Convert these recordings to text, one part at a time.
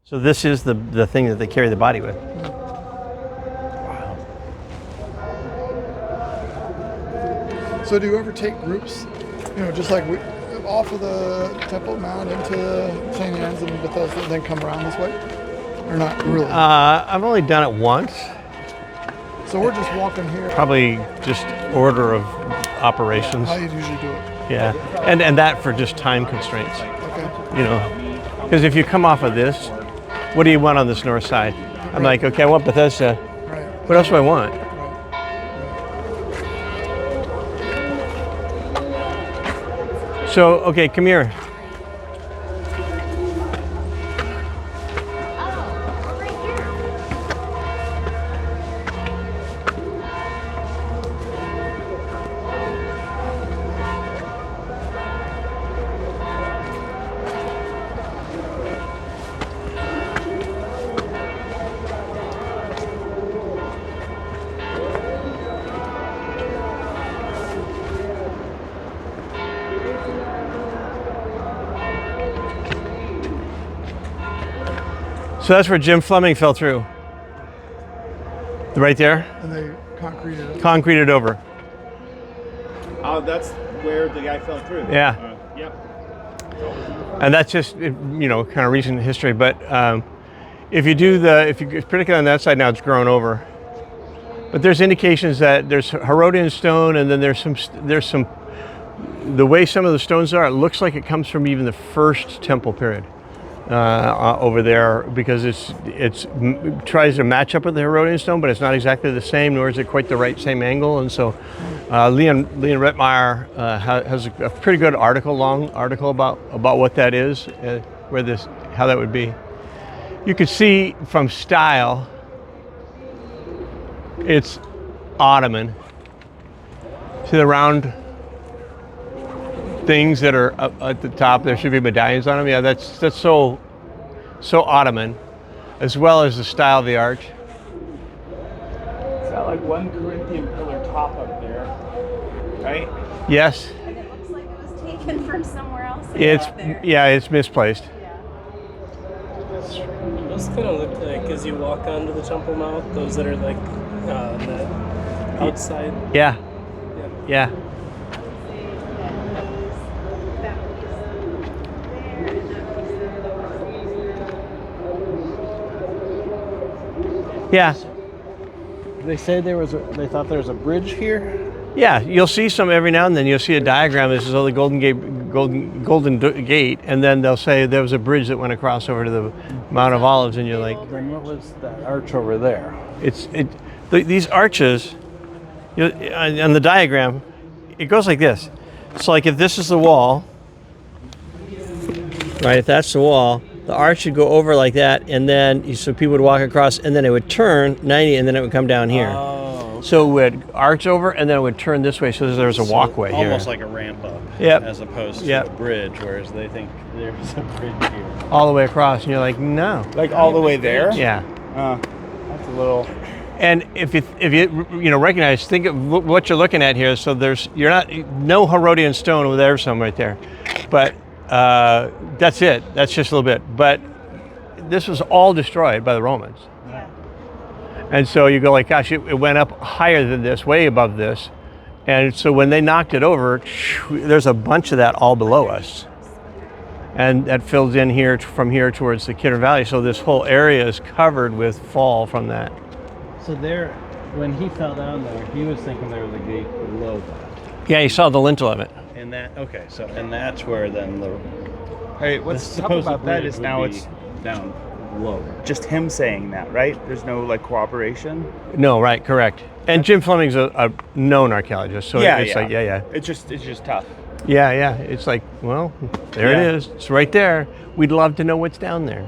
So this is the thing that they carry the body with. Wow. So do you ever take groups, just like off of the Temple Mount into St. Anne's and Bethesda, and then come around this way? Or not really? I've only done it once. So we're just walking here. Probably just order of operations. How you usually do it? Yeah, and that for just time constraints. Okay. Because if you come off of this, what do you want on this north side? I'm like, okay, I want Bethesda. Right. What else do I want? So, okay, come here. So that's where Jim Fleming fell through. Right there? And they concreted it. Concreted over. Oh, that's where the guy fell through. Yeah. Yep. And that's just, kind of recent history. But if you particularly on that side now, it's grown over. But there's indications that there's Herodian stone, and then there's some, the way some of the stones are, it looks like it comes from even the first temple period. Over there, because it tries to match up with the Herodian stone, but it's not exactly the same, nor is it quite the same angle. And so Leon Rittmeyer has a pretty good long article about what that is, how that would be. You can see from style, it's Ottoman. See the round things that are up at the top, there should be medallions on them. Yeah, that's so Ottoman, as well as the style of the arch. It's got like 1 Corinthian pillar top up there, right? Yes. And it looks like it was taken from somewhere else. It's misplaced. Yeah. Those kind of look like, as you walk onto the Temple Mount, those that are like on the outside. Yeah. Yeah. Yeah. They say they thought there was a bridge here. Yeah, you'll see some every now and then. You'll see a diagram. This is the Golden Gate, and then they'll say there was a bridge that went across over to the Mount of Olives, and you're like, Then what was that arch over there? these arches, on the diagram, it goes like this. So like if this is the wall, right? If that's the wall, the arch should go over like that, and then so people would walk across, and then it would turn 90, and then it would come down here. Oh, So it would arch over, and then it would turn this way, so there's a walkway here. almost like a ramp up, Yep. as opposed to Yep. a bridge, whereas they think there's a bridge here. all the way across, and you're like, no. Like all the way there? Yeah. That's a little. And if you recognize, think of what you're looking at here. So no Herodian stone over there, some right there, but that's it. That's just a little bit. But this was all destroyed by the Romans. Yeah. And so you go like, gosh, it went up higher than this, way above this. And so when they knocked it over, there's a bunch of that all below us. And that fills in here from here towards the Kidron Valley. So this whole area is covered with fall from that. So there, when he fell down there, he was thinking there was a gate below that. Yeah, you saw the lintel of it. And that's where then the Hey, what's tough supposed about that bridge is would now be it's down lower. just him saying that, right? There's no like cooperation. No, right, correct. And Jim Fleming's a known archaeologist, so it's like, yeah. It's just tough. Yeah. It's like, well, there Yeah. it is. It's right there. We'd love to know what's down there.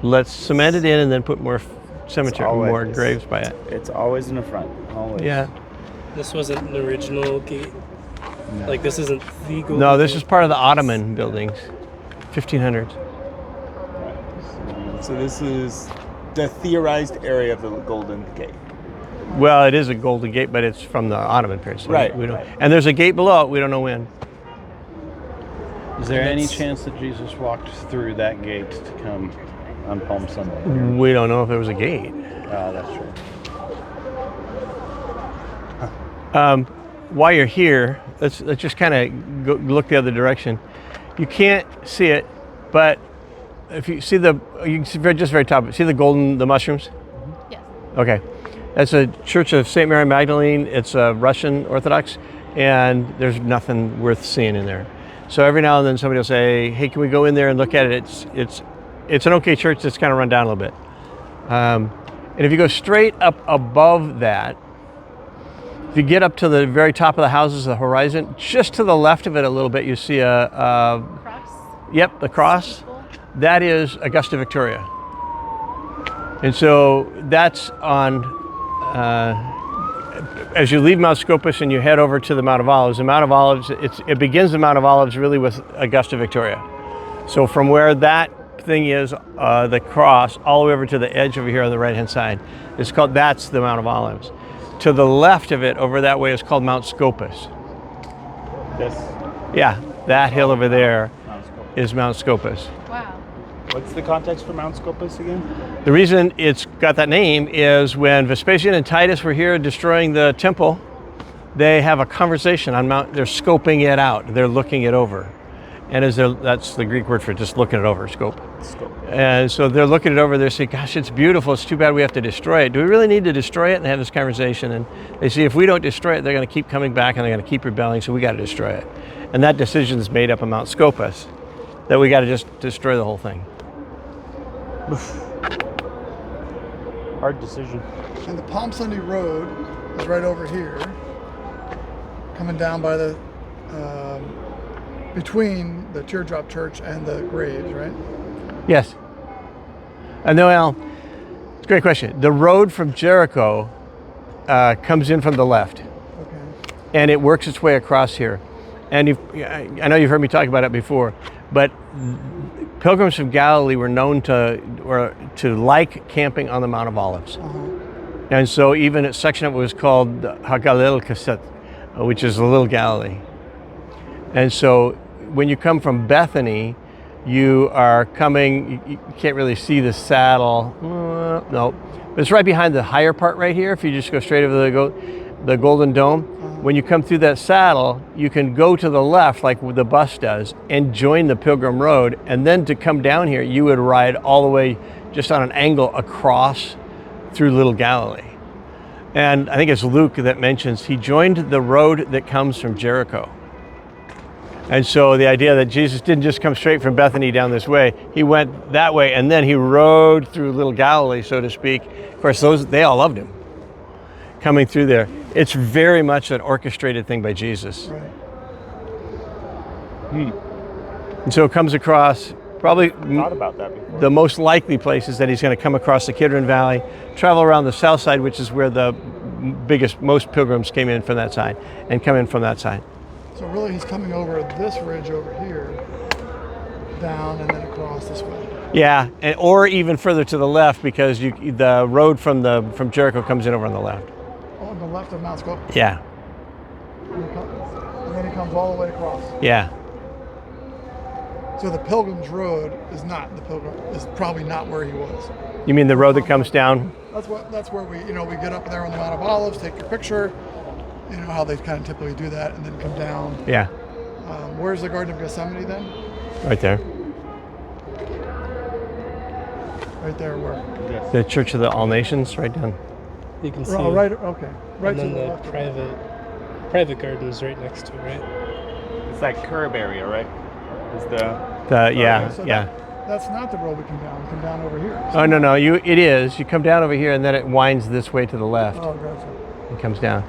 Let's cement it in and then put more cemetery, always- more graves by it. It's always an affront. Always. Yeah. This wasn't an original gate. Like this isn't the Golden No, this Gate. is part of the Ottoman buildings, 1500s. So this is the theorized area of the Golden Gate. Well, it is a Golden Gate, but it's from the Ottoman period. So Right, We don't, right. And there's a gate below it. We don't know when. Is there any That's- chance that Jesus walked through that gate to come on Palm Sunday? We don't know if there was a gate. Oh, that's true. While you're here, let's just kind of look the other direction. You can't see it, but if you see you can see just very top. See the mushrooms? Yes. Okay, that's a Church of St. Mary Magdalene. It's a Russian Orthodox, and there's nothing worth seeing in there. So every now and then somebody will say, "Hey, can we go in there and look at it?" It's an okay church that's kind of run down a little bit. And if you go straight up above that, if you get up to the very top of the houses, the horizon, just to the left of it a little bit, you see a Cross. yep, the cross. Steeple. That is Augusta Victoria. And so that's on, as you leave Mount Scopus and you head over to the Mount of Olives, it begins the Mount of Olives really with Augusta Victoria. So from where that thing is, the cross, all the way over to the edge over here on the right-hand side, that's the Mount of Olives. To the left of it, over that way, is called Mount Scopus. This Yeah, that hill over there Mount Scopus. is Mount Scopus. Wow. What's the context for Mount Scopus again? The reason it's got that name is when Vespasian and Titus were here destroying the temple, they have a conversation on they're scoping it out, they're looking it over. And that's the Greek word for just looking it over, scope. And so they're looking it over, they're saying, gosh, it's beautiful, it's too bad we have to destroy it. Do we really need to destroy it? And they have this conversation, and they see if we don't destroy it, they're gonna keep coming back and they're gonna keep rebelling, so we gotta destroy it. And that decision is made up on Mount Scopus, that we gotta just destroy the whole thing. Hard decision. And the Palm Sunday Road is right over here, coming down by the, between the Teardrop Church and the graves, right? Yes. Noel, it's a great question. The road from Jericho comes in from the left, Okay. and it works its way across here. And I know you've heard me talk about it before, but pilgrims from Galilee were known to like camping on the Mount of Olives. And so even a section of it was called Hagalil Kaset, which is the Little Galilee. And so when you come from Bethany, you are coming, you can't really see the saddle, no, but it's right behind the higher part right here. If you just go straight over the Golden Dome, when you come through that saddle, you can go to the left like the bus does and join the Pilgrim Road. And then to come down here, you would ride all the way just on an angle across through Little Galilee. And I think it's Luke that mentions he joined the road that comes from Jericho. And so the idea that Jesus didn't just come straight from Bethany down this way, he went that way and then he rode through Little Galilee, so to speak. Of course, they all loved him coming through there. It's very much an orchestrated thing by Jesus. Right. And so it comes across probably Thought about that before. the most likely place is that he's going to come across the Kidron Valley, travel around the south side, which is where the most pilgrims came in from that side, and come in from that side. So really he's coming over this ridge over here, down and then across this way. Yeah, or even further to the left because the road from Jericho comes in over on the left. Oh, on the left of Mount Scopus. Yeah, And then he comes all the way across. yeah. So the Pilgrim's Road is probably not where he was. You mean the road that comes down? That's where we get up there on the Mount of Olives, take your picture. You know how they kind of typically do that, and then come down. Yeah, Where's the Garden of Gethsemane then? right there. Right there, where? Yes. The Church of the All Nations, right down. You can see. Oh, right. Okay. Right And to then the the left. private garden is right next to it, right? It's that curb area, right? Is the Yeah, So yeah. That's not the road we come down. We come down over here. Oh no, it is. You come down over here and then it winds this way to the left. Oh, gotcha. It comes down.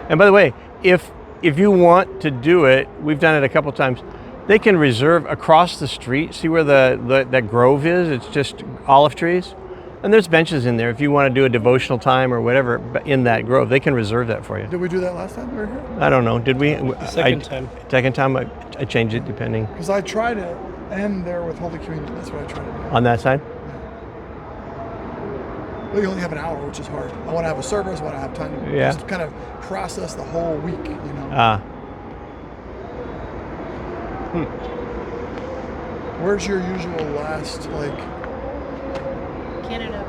And by the way, if you want to do it, we've done it a couple times. They can reserve across the street. See where that grove is? It's just olive trees, and there's benches in there. If you want to do a devotional time or whatever in that grove, they can reserve that for you. Did we do that last time we were here? I don't know. Did we? Second time. Second time, I changed it depending Because I try to end there with Holy Communion. That's what I try to do. on that side. We only have an hour, which is hard. I want to have a service. I want to have time to Yeah. just kind of process the whole week. Where's your usual last Canada,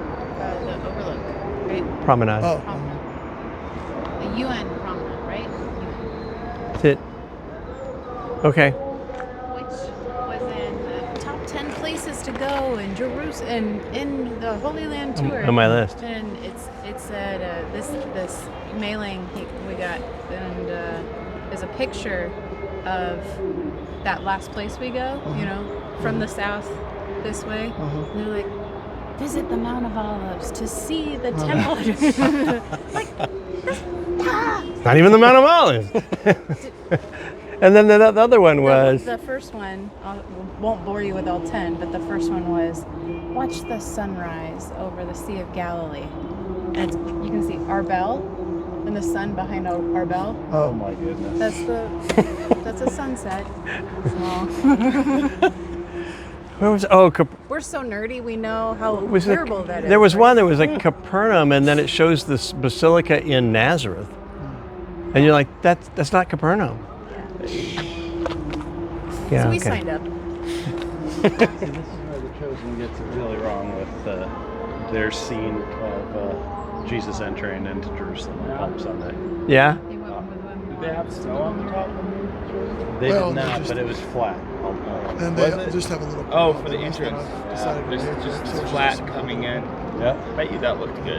the Overlook, right? Promenade. Oh, Promenade. The UN promenade, right? That's it. Okay. Which was in the top 10 places to go in Jerusalem and in the Holy Land tour. On my list. And it said this mailing we got, and there's a picture of that last place we go, you know, from the south this way. And they're like, visit the Mount of Olives to see the temple. Like, Not even the Mount of Olives. And then the other one was. the first one, won't bore you with all 10, but the first one was, watch the sunrise over the Sea of Galilee. And you can see Arbel and the sun behind Arbel. Oh my goodness. That's a sunset. So, Where was? we're so nerdy, we know how Was it- terrible that is. There was right? one that was like Capernaum, and then it shows this basilica in Nazareth, and you're like, that's not Capernaum. Yeah. So we okay. signed up. See, this is where the Chosen gets it really wrong with their scene of Jesus entering into Jerusalem on Palm Sunday. Yeah. They went with one Did they have snow on the top? They Well, did they not, just- but it was flat. and Was they it? just have a little. Oh, curve for the that must entrance. have decided to There's make it just so it's flat just- coming in. Yeah. Bet you that looked good.